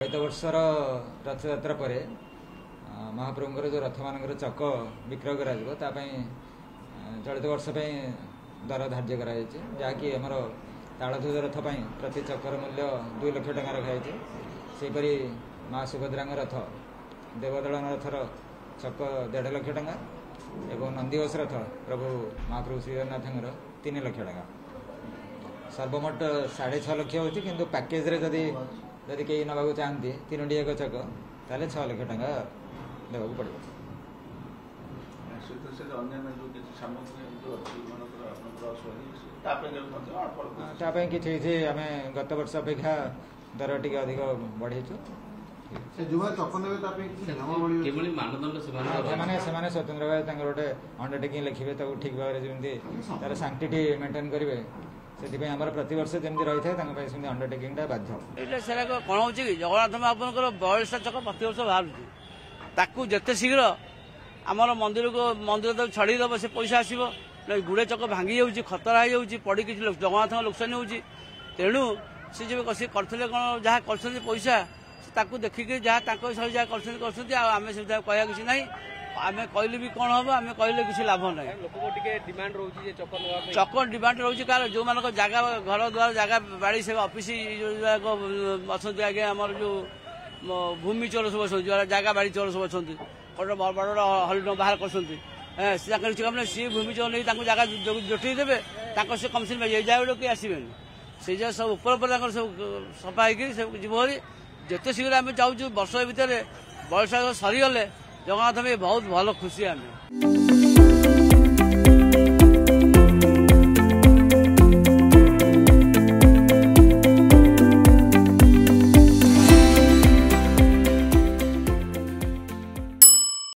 चलित वर्षर रथयात्रा पर महाप्रभुंर जो रथ मान चक विक्रय कर चलित वर्ष दर धार्य कर जहाँकि आमर तालध्वज रथ प्रति चकर मूल्य 2 लाख टଙ୍କା रखाई सेपरी माँ सुभद्रा रथ देवदलन रथर चक 1.5 लाख टଙ୍କା एवं नंदीघोष रथ प्रभु महाप्रभु श्री जगन्नाथ 3 लाख टଙ୍କା सर्वमोट 6.5 लाख होती किंतु पैकेज रे जदि कहीं नवा चाहती 3टी एक चक ताले 6 लाख टଙ୍କା देवा पड़े। किसी आम गत वर्ष अपेक्षा दर टी अधिक बढ़ेचु से स्वतंत्र भाव गोटे अंडरटेकिंग लिखे ठीक भाव जमी तार सांक्टिटी मेंटेन करेंगे से आम प्रत वर्ष जमी रही है अंडरटेकिंग बाध्य कौन हो जगन्नाथ महाप्रभुर 42 चक प्रत वर्ष बाहर जिते शीघ्र आमर मंदिर को मंदिर छड़ीदेव से पैसा आसो गुड़े चक भांगी जाऊँगी खतरा हो पड़ी कि जगन्नाथ लोकसानी हो तेणु सी जब करते कौन जहाँ कर पैसा ताकू देखिक जहाँ जहाँ करमें से कह कि ना आम कहले भी कौन हम आम कहले किसी लाभ ना चक डिमांड रोचे कार जो मान जगह घर द्वार जगह बाड़ी से ऑफिस अच्छा आगे आम जो भूमि चोर सब अच्छा जगह बाड़ी चोर सब अच्छा बड़ बड़ हरिण बाहर कर सी भूमि चोर नहीं जगह जोटे देवे से कमिशन पाई जगह किए आसबे से जगह सब ऊपर सब सफा हो जीव जिते शीघ्र आम चाहूँ वर्ष भितर बयस सरीगले जगन्नाथ में बहुत भल खुशी आम।